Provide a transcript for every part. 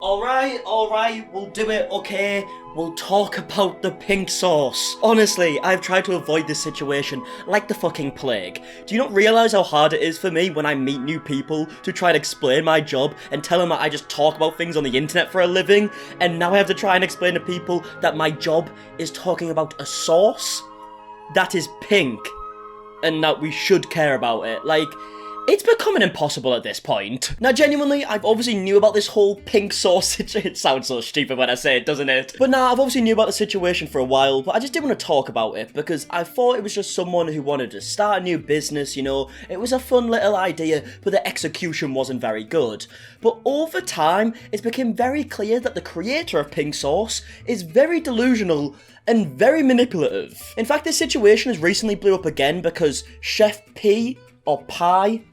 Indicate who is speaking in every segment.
Speaker 1: Alright, we'll do it, okay? We'll talk about the pink sauce. Honestly, I've tried to avoid this situation like the fucking plague. Do you not realise how hard it is for me when I meet new people to try and explain my job and tell them that I just talk about things on the internet for a living? And now I have to try and explain to people that my job is talking about a sauce that is pink and that we should care about it. Like, it's becoming impossible at this point. Now, genuinely, I've obviously knew about this whole pink sauce situation. It sounds so stupid when I say it, doesn't it? But nah, I've obviously knew about the situation for a while, but I just didn't want to talk about it because I thought it was just someone who wanted to start a new business, you know? It was a fun little idea, but the execution wasn't very good. But over time, it's become very clear that the creator of pink sauce is very delusional and very manipulative. In fact, this situation has recently blew up again because Chef P, or Pie,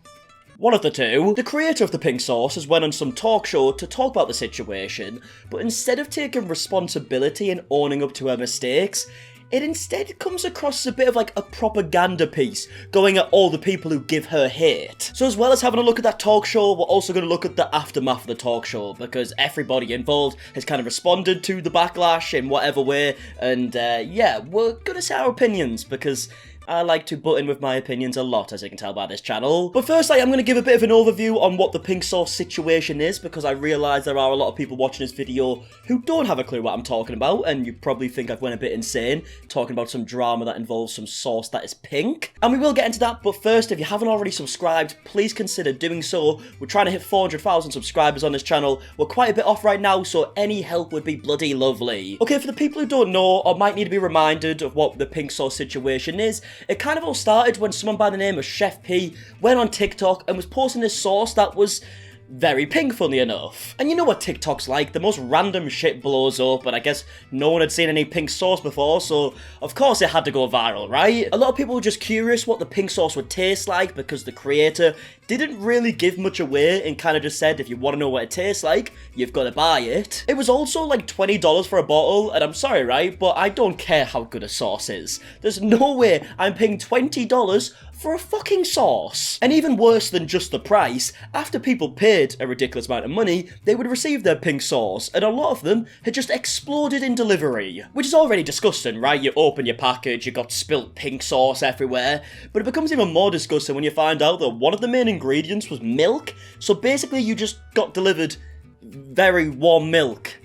Speaker 1: one of the two, the creator of the pink sauce, has went on some talk show to talk about the situation, but instead of taking responsibility and owning up to her mistakes, it instead comes across as a bit of like a propaganda piece, going at all the people who give her hate. So as well as having a look at that talk show, we're also going to look at the aftermath of the talk show, because everybody involved has kind of responded to the backlash in whatever way, and yeah, we're going to say our opinions, because I like to butt in with my opinions a lot, as you can tell by this channel. But firstly, I'm going to give a bit of an overview on what the pink sauce situation is, because I realise there are a lot of people watching this video who don't have a clue what I'm talking about, and you probably think I've went a bit insane, talking about some drama that involves some sauce that is pink. And we will get into that, but first, if you haven't already subscribed, please consider doing so. We're trying to hit 400,000 subscribers on this channel. We're quite a bit off right now, so any help would be bloody lovely. Okay, for the people who don't know, or might need to be reminded of what the pink sauce situation is, it kind of all started when someone by the name of Chef P went on TikTok and was posting this sauce that was very pink, funnily enough. And you know what TikTok's like, the most random shit blows up, and I guess no one had seen any pink sauce before, so of course it had to go viral, right? A lot of people were just curious what the pink sauce would taste like, because the creator didn't really give much away and kind of just said, if you want to know what it tastes like, you've got to buy it. It was also like $20 for a bottle, and I'm sorry, right, but I don't care how good a sauce is. There's no way I'm paying $20 for a fucking sauce. And even worse than just the price, after people paid a ridiculous amount of money, they would receive their pink sauce, and a lot of them had just exploded in delivery. Which is already disgusting, right? You open your package, you got spilt pink sauce everywhere, but it becomes even more disgusting when you find out that one of the main ingredients was milk, so basically you just got delivered very warm milk.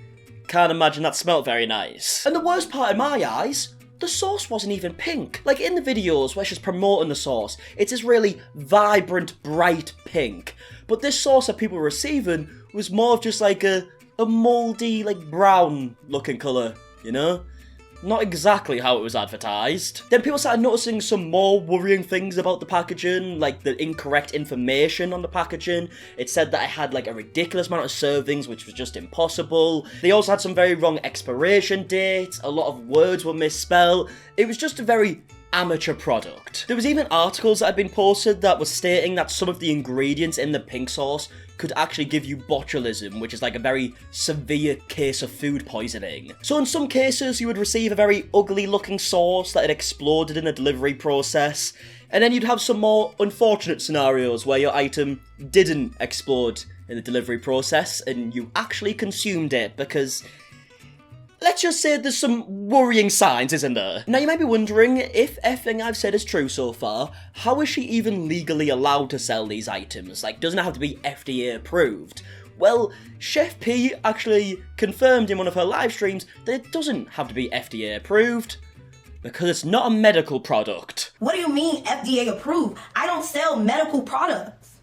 Speaker 1: Can't imagine that smelled very nice. And the worst part in my eyes, the sauce wasn't even pink. Like in the videos where she's promoting the sauce, it's this really vibrant, bright pink. But this sauce that people were receiving was more of just like a mouldy, like brown looking colour, you know? Not exactly how it was advertised. Then people started noticing some more worrying things about the packaging, like the incorrect information on the packaging. It said that it had like a ridiculous amount of servings, which was just impossible. They also had some very wrong expiration dates, a lot of words were misspelled. It was just a very amateur product. There was even articles that had been posted that were stating that some of the ingredients in the pink sauce could actually give you botulism, which is like a very severe case of food poisoning. So in some cases, you would receive a very ugly looking sauce that had exploded in the delivery process, and then you'd have some more unfortunate scenarios where your item didn't explode in the delivery process and you actually consumed it because, let's just say there's some worrying signs, isn't there? Now you might be wondering, if everything I've said is true so far, how is she even legally allowed to sell these items? Like, doesn't it have to be FDA approved? Well, Chef P actually confirmed in one of her live streams that it doesn't have to be FDA approved, because it's not a medical product.
Speaker 2: What do you mean FDA approved? I don't sell medical products.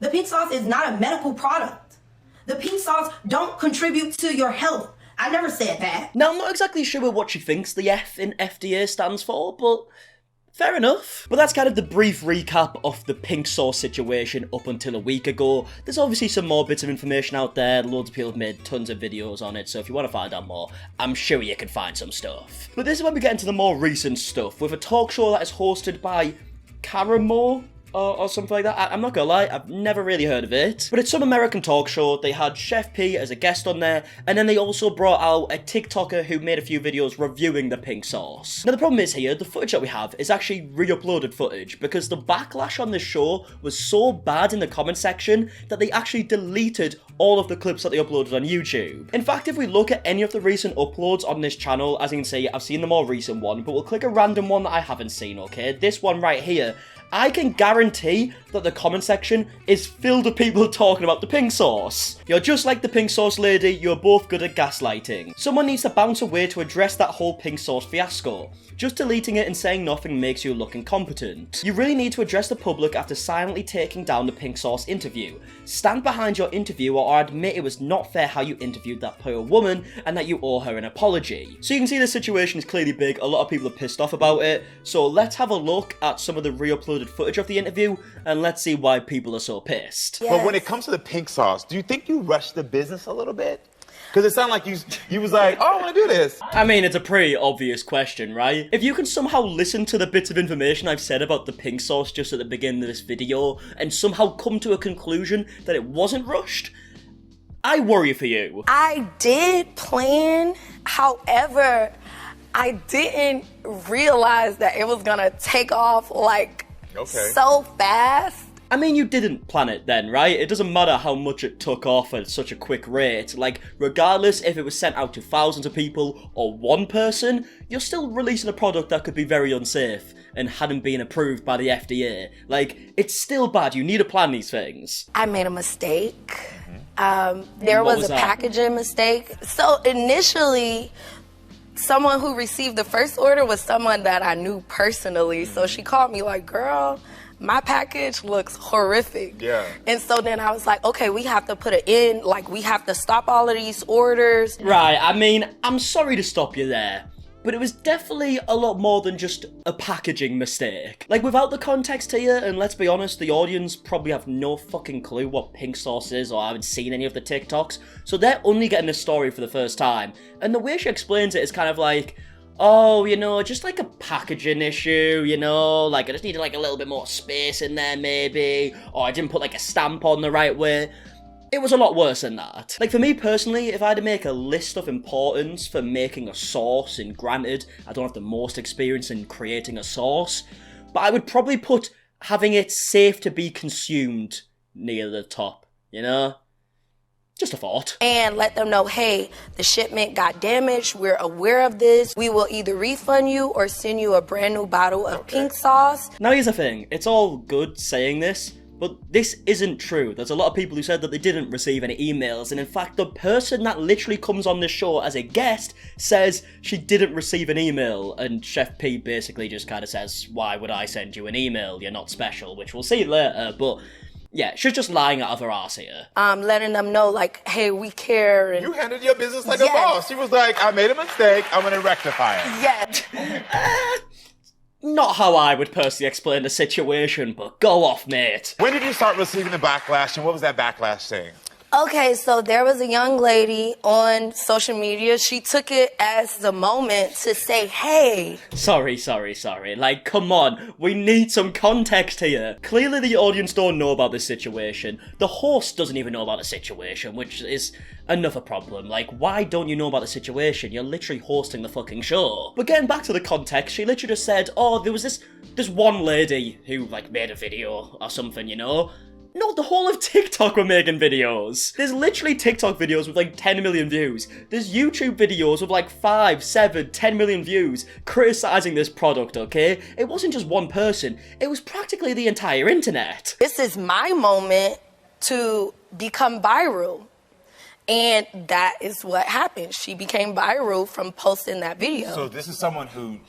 Speaker 2: The pink sauce is not a medical product. The pink sauce don't contribute to your health. I never said that.
Speaker 1: Now, I'm not exactly sure what she thinks the F in FDA stands for, but fair enough. But that's kind of the brief recap of the pink sauce situation up until a week ago. There's obviously some more bits of information out there. Loads of people have made tons of videos on it, so if you want to find out more, I'm sure you can find some stuff. But this is when we get into the more recent stuff, with a talk show that is hosted by Karamo. or something like that. I'm not gonna lie, I've never really heard of it. But it's some American talk show. They had Chef P as a guest on there, and then they also brought out a TikToker who made a few videos reviewing the pink sauce. Now the problem is here, the footage that we have is actually re-uploaded footage, because the backlash on this show was so bad in the comment section that they actually deleted all of the clips that they uploaded on YouTube. In fact, if we look at any of the recent uploads on this channel, as you can see, I've seen the more recent one, but we'll click a random one that I haven't seen, okay? This one right here, I can guarantee that the comment section is filled with people talking about the pink sauce. You're just like the pink sauce lady, you're both good at gaslighting. Someone needs to bounce away to address that whole pink sauce fiasco. Just deleting it and saying nothing makes you look incompetent. You really need to address the public after silently taking down the pink sauce interview. Stand behind your interviewer or admit it was not fair how you interviewed that poor woman and that you owe her an apology. So you can see the situation is clearly big, a lot of people are pissed off about it, so let's have a look at some of the re-uploaded footage of the interview and let's see why people are so pissed.
Speaker 3: Yes. But when it comes to the pink sauce, do you think you rushed the business a little bit? Because it sounded like you was like, oh, I want to do this.
Speaker 1: I mean, it's a pretty obvious question, right? If you can somehow listen to the bits of information I've said about the pink sauce just at the beginning of this video and somehow come to a conclusion that it wasn't rushed, I worry for you.
Speaker 4: I did plan, however, I didn't realize that it was gonna take off like so fast.
Speaker 1: I mean, you didn't plan it then, right? It doesn't matter how much it took off at such a quick rate. Like, regardless if it was sent out to thousands of people or one person, you're still releasing a product that could be very unsafe and hadn't been approved by the FDA. Like, it's still bad. You need to plan these things.
Speaker 4: I made a mistake. There was a packaging mistake. So initially, someone who received the first order was someone that I knew personally. So she called me like, girl, my package looks horrific.
Speaker 3: Yeah.
Speaker 4: And so then I was like, okay, we have to put it in, like we have to stop all of these orders.
Speaker 1: Right, I mean, I'm sorry to stop you there, but it was definitely a lot more than just a packaging mistake. Like, without the context here, and let's be honest, the audience probably have no fucking clue what pink sauce is or haven't seen any of the TikToks, so they're only getting this story for the first time. And the way she explains it is kind of like, oh, you know, just like a packaging issue, you know, like I just needed like a little bit more space in there maybe, or I didn't put like a stamp on the right way. It was a lot worse than that. Like, for me personally, if I had to make a list of importance for making a sauce, and granted, I don't have the most experience in creating a sauce, but I would probably put having it safe to be consumed near the top, you know? Just a thought.
Speaker 4: And let them know, hey, the shipment got damaged. We're aware of this. We will either refund you or send you a brand new bottle of pink sauce.
Speaker 1: Now here's the thing. It's all good saying this, but this isn't true. There's a lot of people who said that they didn't receive any emails, and in fact, the person that literally comes on this show as a guest says she didn't receive an email, and Chef P basically just kind of says, why would I send you an email? You're not special, which we'll see later, but yeah, she's just lying out of her ass here.
Speaker 4: Letting them know, like, hey, we care. And
Speaker 3: you handled your business like a boss. She was like, I made a mistake, I'm gonna rectify it.
Speaker 4: Yeah.
Speaker 1: Not how I would personally explain the situation, but go off, mate.
Speaker 3: When did you start receiving the backlash, and what was that backlash saying?
Speaker 4: Okay, so there was a young lady on social media. She took it as the moment to say, hey.
Speaker 1: Sorry. Like, come on. We need some context here. Clearly the audience don't know about this situation. The host doesn't even know about the situation, which is another problem. Like, why don't you know about the situation? You're literally hosting the fucking show. But getting back to the context, she literally just said, oh, there was this one lady who, like, made a video or something, you know? No, the whole of TikTok were making videos. There's literally TikTok videos with like 10 million views. There's YouTube videos with like 5, 7, 10 million views criticizing this product, okay? It wasn't just one person. It was practically the entire internet.
Speaker 4: This is my moment to become viral. And that is what happened. She became viral from posting that video.
Speaker 3: So this is someone who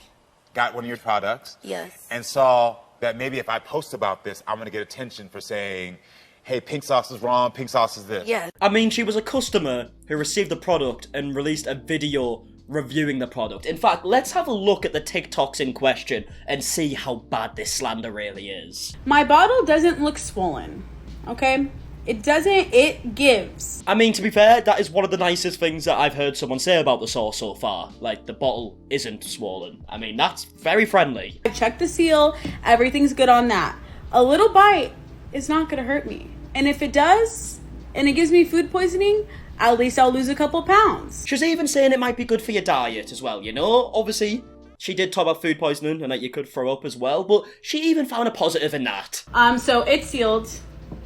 Speaker 3: got one of your products.
Speaker 4: Yes.
Speaker 3: And saw that maybe if I post about this, I'm gonna get attention for saying, hey, pink sauce is wrong, pink sauce is this.
Speaker 4: Yes.
Speaker 1: I mean, she was a customer who received the product and released a video reviewing the product. In fact, let's have a look at the TikToks in question and see how bad this slander really is.
Speaker 5: My bottle doesn't look swollen, okay? It gives.
Speaker 1: I mean, to be fair, that is one of the nicest things that I've heard someone say about the sauce so far. Like, the bottle isn't swollen. I mean, that's very friendly.
Speaker 5: I checked the seal, everything's good on that. A little bite is not gonna hurt me. And if it does, and it gives me food poisoning, at least I'll lose a couple pounds.
Speaker 1: She's even saying it might be good for your diet as well, you know? Obviously, she did talk about food poisoning and that you could throw up as well, but she even found a positive in that.
Speaker 5: So it's sealed.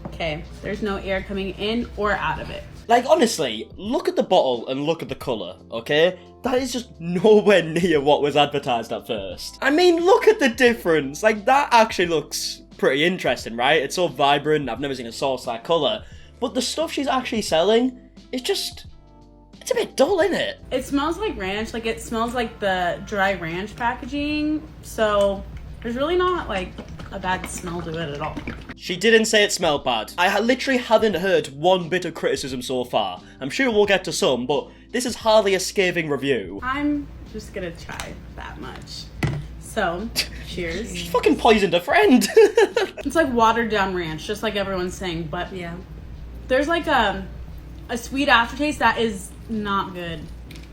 Speaker 5: Okay, there's no air coming in or out of it.
Speaker 1: Like, honestly, look at the bottle and look at the colour, okay? That is just nowhere near what was advertised at first. I mean, look at the difference. Like, that actually looks pretty interesting, right? It's so vibrant, I've never seen a sauce that colour. But the stuff she's actually selling is just... it's a bit dull, isn't it?
Speaker 5: It smells like ranch. Like, it smells like the dry ranch packaging. So, there's really not, like, a bad smell to it at all.
Speaker 1: She didn't say it smelled bad. I literally haven't heard one bit of criticism so far. I'm sure we'll get to some, but this is hardly a scathing review.
Speaker 5: I'm just gonna try that much. So, cheers.
Speaker 1: She fucking poisoned a friend.
Speaker 5: It's like watered down ranch, just like everyone's saying, but yeah. There's like a sweet aftertaste that is not good.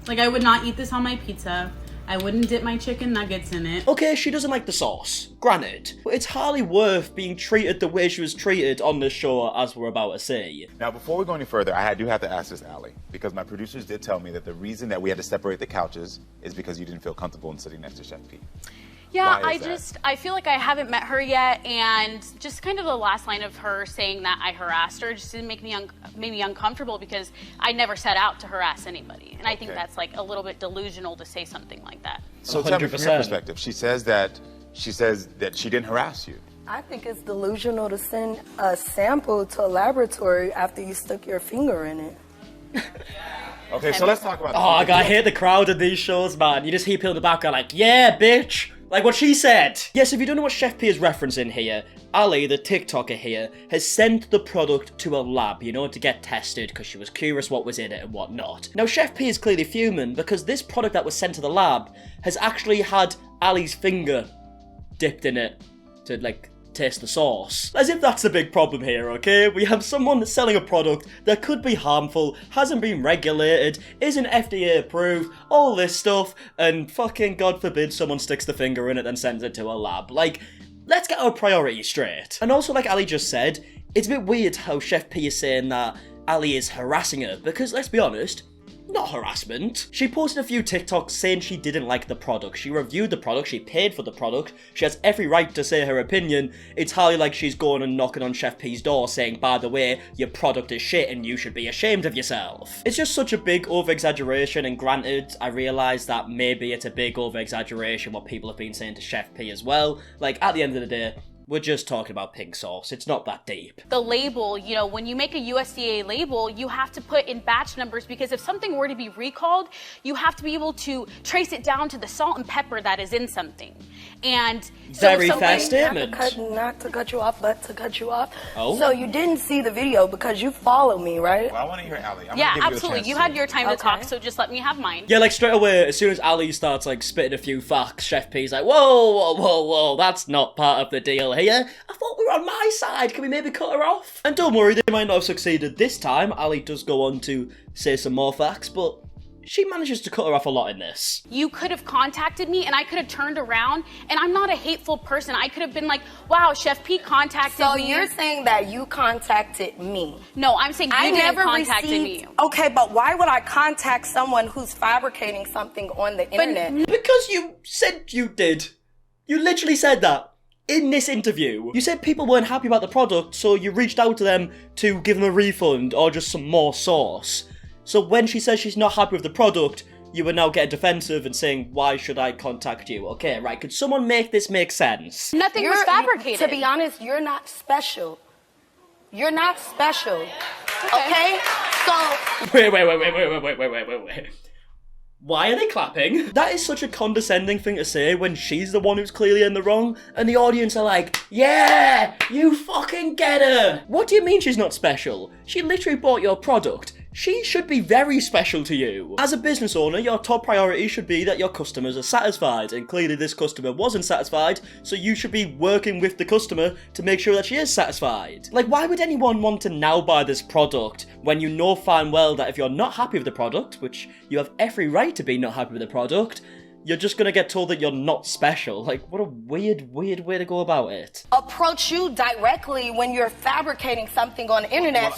Speaker 5: Like, I would not eat this on my pizza. I wouldn't dip my chicken nuggets in it.
Speaker 1: Okay, she doesn't like the sauce, granted, but it's hardly worth being treated the way she was treated on this show, as we're about to see.
Speaker 3: Now, before we go any further, I do have to ask this, Allie, because my producers did tell me that the reason that we had to separate the couches is because you didn't feel comfortable in sitting next to Chef P.
Speaker 6: Yeah, I feel like I haven't met her yet, and just kind of the last line of her saying that I harassed her just didn't make me uncomfortable, because I never set out to harass anybody, and I think that's like a little bit delusional to say something like that.
Speaker 3: So tell me from your perspective, she says that she didn't harass you.
Speaker 4: I think it's delusional to send a sample to a laboratory after you stuck your finger in it.
Speaker 3: Okay, so let's talk about
Speaker 1: I hate the crowd at these shows, man. You just hear people in the background like, yeah, bitch. Like what she said. Yes, if you don't know what Chef P is referencing here, Ali, the TikToker here, has sent the product to a lab, you know, to get tested because she was curious what was in it and whatnot. Now, Chef P is clearly fuming because this product that was sent to the lab has actually had Ali's finger dipped in it to, like, taste the sauce. As if that's the big problem here, okay? We have someone selling a product that could be harmful, hasn't been regulated, isn't FDA approved, all this stuff, and fucking God forbid someone sticks the finger in it and sends it to a lab. Like, let's get our priorities straight. And also, like Ali just said, it's a bit weird how Chef P is saying that Ali is harassing her, because let's be honest, not harassment. She posted a few TikToks saying she didn't like the product. She reviewed the product, she paid for the product, she has every right to say her opinion. It's hardly like she's going and knocking on Chef P's door saying, by the way, your product is shit and you should be ashamed of yourself. It's just such a big over-exaggeration, and granted, I realise that maybe it's a big over-exaggeration what people have been saying to Chef P as well. Like, at the end of the day, we're just talking about pink sauce. It's not that deep.
Speaker 6: The label, you know, when you make a USDA label, you have to put in batch numbers, because if something were to be recalled, you have to be able to trace it down to the salt and pepper that is in something. And so
Speaker 1: very fast statement.
Speaker 4: Not to cut you off, but to cut you off.
Speaker 1: Oh.
Speaker 4: So you didn't see the video because you follow me, right?
Speaker 3: Well, I want to hear Allie.
Speaker 6: yeah, absolutely. You had your time to talk, so just let me have mine.
Speaker 1: Yeah, like straight away, as soon as Ali starts like spitting a few facts, Chef P's like, whoa, that's not part of the deal here. I thought we were on my side. Can we maybe cut her off? And don't worry, they might not have succeeded this time. Ali does go on to say some more facts, but she manages to cut her off a lot in this.
Speaker 6: You could have contacted me and I could have turned around, and I'm not a hateful person. I could have been like, wow, Chef P contacted me.
Speaker 4: So you're saying that you contacted me?
Speaker 6: No, I'm saying you didn't contact me.
Speaker 4: Okay, but why would I contact someone who's fabricating something on the internet?
Speaker 1: Because you said you did. You literally said that. In this interview, you said people weren't happy about the product, so you reached out to them to give them a refund or just some more sauce. So when she says she's not happy with the product, you are now getting defensive and saying, why should I contact you? Okay, right, could someone make this make sense?
Speaker 6: Nothing was fabricated.
Speaker 4: To be honest, you're not special. You're not special. Okay? So...
Speaker 1: Wait. Why are they clapping? That is such a condescending thing to say when she's the one who's clearly in the wrong, and the audience are like, yeah, you fucking get her. What do you mean she's not special? She literally bought your product. She should be very special to you. As a business owner, your top priority should be that your customers are satisfied, and clearly this customer wasn't satisfied, so you should be working with the customer to make sure that she is satisfied. Like, why would anyone want to now buy this product when you know fine well that if you're not happy with the product, which you have every right to be not happy with the product, you're just gonna get told that you're not special. Like, what a weird way to go about it.
Speaker 4: Approach you directly when you're fabricating something on the internet.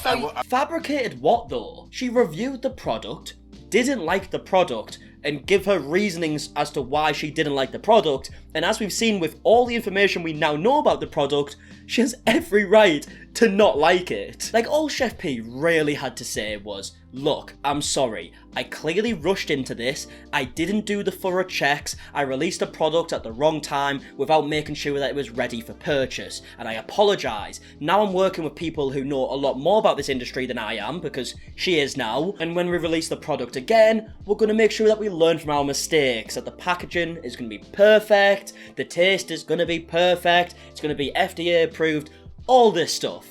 Speaker 1: Fabricated what, though? She reviewed the product, didn't like the product, and give her reasonings as to why she didn't like the product, and as we've seen with all the information we now know about the product, she has every right to not like it. Like, all Chef P really had to say was, look, I'm sorry, I clearly rushed into this, I didn't do the thorough checks, I released a product at the wrong time without making sure that it was ready for purchase, and I apologise. Now I'm working with people who know a lot more about this industry than I am, because she is now, and when we release the product again, we're going to make sure that we learn from our mistakes, that the packaging is going to be perfect, the taste is going to be perfect, it's going to be FDA approved, all this stuff.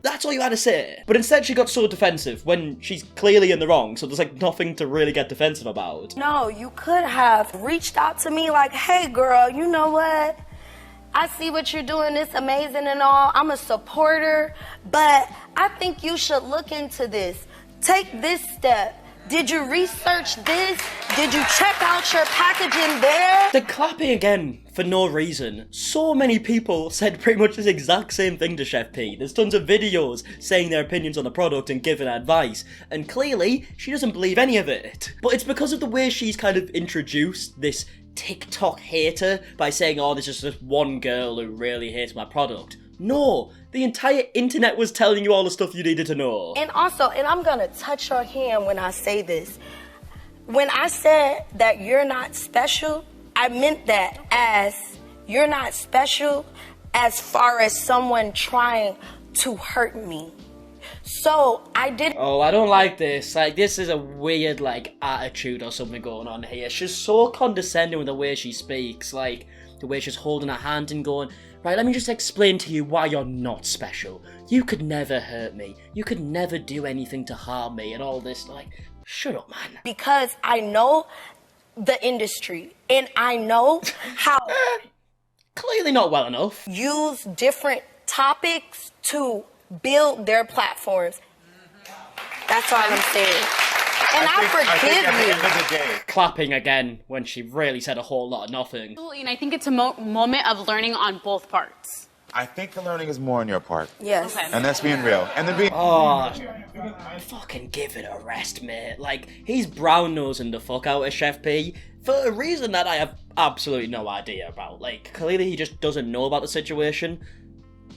Speaker 1: That's all you had to say. But instead she got so defensive when she's clearly in the wrong, so there's like nothing to really get defensive about.
Speaker 4: No, you could have reached out to me like, hey girl, you know what? I see what you're doing, it's amazing and all. I'm a supporter, but I think you should look into this. Take this step. Did you research this? Did you check out your packaging there?
Speaker 1: They're clapping again for no reason. So many people said pretty much this exact same thing to Chef P. There's tons of videos saying their opinions on the product and giving advice, and clearly she doesn't believe any of it. But it's because of the way she's kind of introduced this TikTok hater by saying, oh, this is just one girl who really hates my product. No, the entire internet was telling you all the stuff you needed to know.
Speaker 4: And also, and I'm gonna touch your hand when I say this. When I said that you're not special, I meant that as you're not special as far as someone trying to hurt me. So I didn't.
Speaker 1: Oh, I don't like this. Like, this is a weird, like, attitude or something going on here. She's so condescending with the way she speaks. Like, the way she's holding her hand and going, right, let me just explain to you why you're not special. You could never hurt me. You could never do anything to harm me and all this. Like, shut up, man.
Speaker 4: Because I know the industry and I know how
Speaker 1: clearly not well enough.
Speaker 4: Use different topics to build their platforms. That's all I'm saying. And I forgive you.
Speaker 1: Clapping again when she really said a whole lot of nothing.
Speaker 6: Absolutely, and I think it's a moment of learning on both parts.
Speaker 3: I think the learning is more on your part.
Speaker 4: Yes.
Speaker 6: Okay.
Speaker 3: And that's being real. And then being...
Speaker 1: Oh, fucking give it a rest, mate. Like, he's brown-nosing the fuck out of Chef P for a reason that I have absolutely no idea about. Like, clearly he just doesn't know about the situation.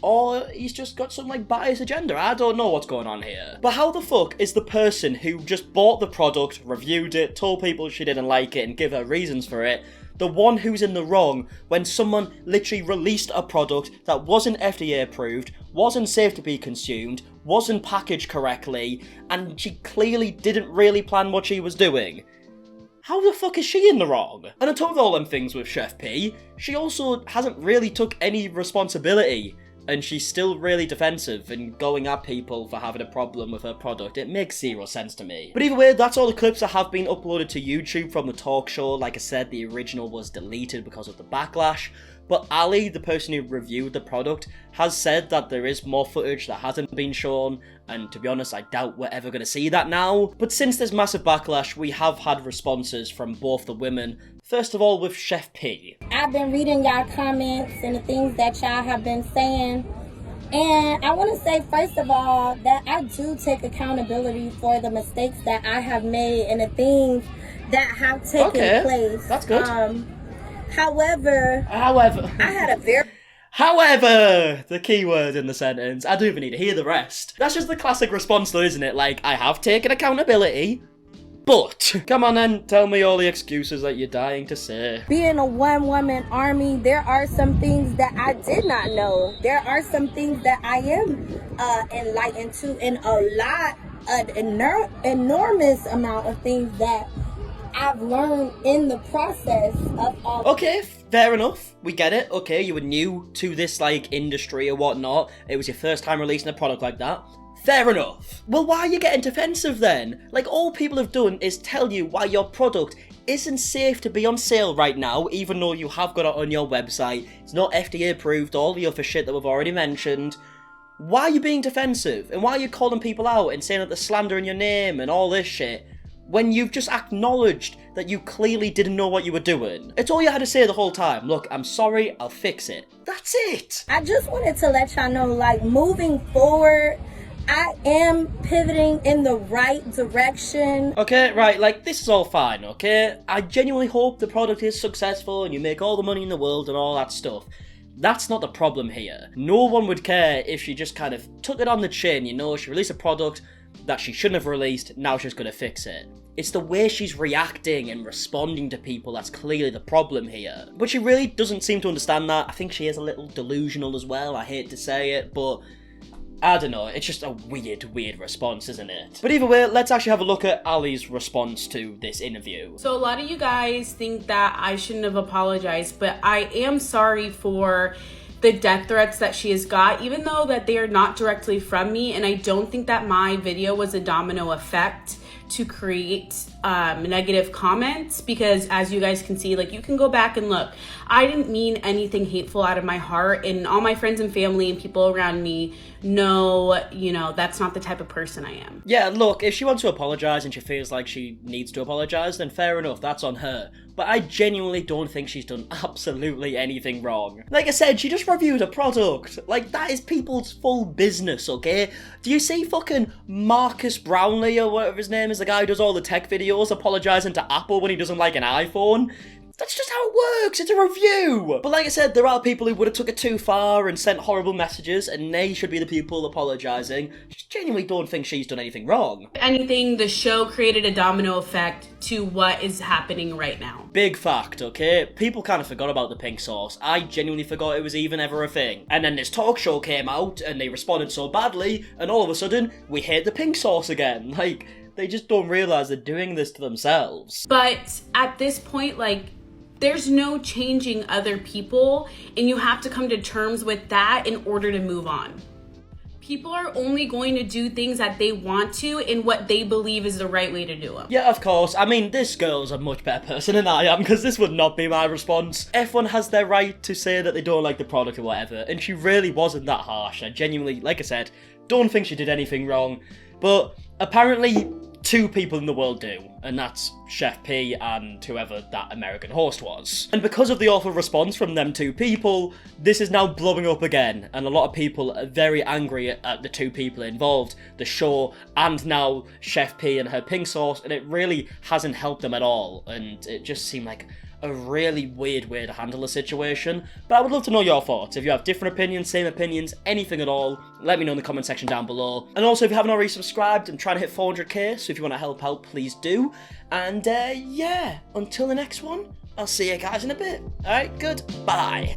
Speaker 1: Or he's just got some, like, biased agenda. I don't know what's going on here. But how the fuck is the person who just bought the product, reviewed it, told people she didn't like it and give her reasons for it, the one who's in the wrong when someone literally released a product that wasn't FDA approved, wasn't safe to be consumed, wasn't packaged correctly, and she clearly didn't really plan what she was doing? How the fuck is she in the wrong? And on top of all them things with Chef P, she also hasn't really took any responsibility. And she's still really defensive and going at people for having a problem with her product. It makes zero sense to me. But either way, that's all the clips that have been uploaded to YouTube from the talk show. Like I said, the original was deleted because of the backlash. But Ali, the person who reviewed the product, has said that there is more footage that hasn't been shown, and to be honest, I doubt we're ever going to see that now. But since this massive backlash, we have had responses from both the women. First of all, with Chef P.
Speaker 7: I've been reading y'all comments and the things that y'all have been saying, and I want to say, first of all, that I do take accountability for the mistakes that I have made and the things that have taken place.
Speaker 1: That's good.
Speaker 7: However, I had a very...
Speaker 1: However, the key word in the sentence, I don't even need to hear the rest. That's just the classic response though, isn't it? Like, I have taken accountability, but... Come on then, tell me all the excuses that you're dying to say.
Speaker 7: Being a one-woman army, there are some things that I did not know. There are some things that I am enlightened to, and an enormous amount of things that I've learned in the process of all.
Speaker 1: Okay, fair enough. We get it. Okay, you were new to this, like, industry or whatnot. It was your first time releasing a product like that. Fair enough. Well, why are you getting defensive then? Like, all people have done is tell you why your product isn't safe to be on sale right now, even though you have got it on your website. It's not FDA approved, all the other shit that we've already mentioned. Why are you being defensive? And why are you calling people out and saying that they're slandering your name and all this shit? when you've just acknowledged that you clearly didn't know what you were doing. It's all you had to say the whole time. Look, I'm sorry, I'll fix it. That's it.
Speaker 7: I just wanted to let y'all know, like, moving forward, I am pivoting in the right direction.
Speaker 1: Okay, right, like, this is all fine, okay? I genuinely hope the product is successful and you make all the money in the world and all that stuff. That's not the problem here. No one would care if she just kind of took it on the chin, you know, she released a product that she shouldn't have released, now she's gonna fix it. It's the way she's reacting and responding to people that's clearly the problem here. But she really doesn't seem to understand that. I think she is a little delusional as well, I hate to say it, but I don't know, it's just a weird response, isn't it? But either way, let's actually have a look at Ali's response to this interview.
Speaker 5: So a lot of you guys think that I shouldn't have apologized, but I am sorry for the death threats that she has got, even though that they are not directly from me, and I don't think that my video was a domino effect to create negative comments, because as you guys can see, like, you can go back and look, I didn't mean anything hateful out of my heart, and all my friends and family and people around me know, you know, that's not the type of person I am.
Speaker 1: Yeah, look, if she wants to apologise and she feels like she needs to apologise, then fair enough, that's on her. But I genuinely don't think she's done absolutely anything wrong. Like I said, she just reviewed a product. Like, that is people's full business, okay? Do you see fucking Marcus Brownlee, or whatever his name is, the guy who does all the tech videos, apologising to Apple when he doesn't like an iPhone? That's just how it works, it's a review! But like I said, there are people who would have took it too far and sent horrible messages, and they should be the people apologising. Just genuinely don't think she's done anything wrong.
Speaker 5: If anything, the show created a domino effect to what is happening right now.
Speaker 1: Big fact, okay? People kind of forgot about the pink sauce. I genuinely forgot it was even ever a thing. And then this talk show came out, and they responded so badly, and all of a sudden, we hate the pink sauce again. Like, they just don't realise they're doing this to themselves.
Speaker 5: But at this point, like, there's no changing other people, and you have to come to terms with that in order to move on. People are only going to do things that they want to and what they believe is the right way to do them.
Speaker 1: Yeah, of course. I mean, this girl's a much better person than I am, because this would not be my response. Everyone has their right to say that they don't like the product or whatever, and she really wasn't that harsh. I genuinely, like I said, don't think she did anything wrong. But apparently, two people in the world do, and that's Chef P and whoever that American host was. And because of the awful response from them two people, this is now blowing up again, and a lot of people are very angry at the two people involved, the show, and now Chef P and her pink sauce, and it really hasn't helped them at all, and it just seemed like a really weird way to handle the situation. But I would love to know your thoughts. If you have different opinions, same opinions, anything at all, let me know in the comment section down below. And also, if you haven't already subscribed, I'm trying to hit 400k, so if you want to help out, please do. And yeah, until the next one, I'll see you guys in a bit. Alright, good, bye.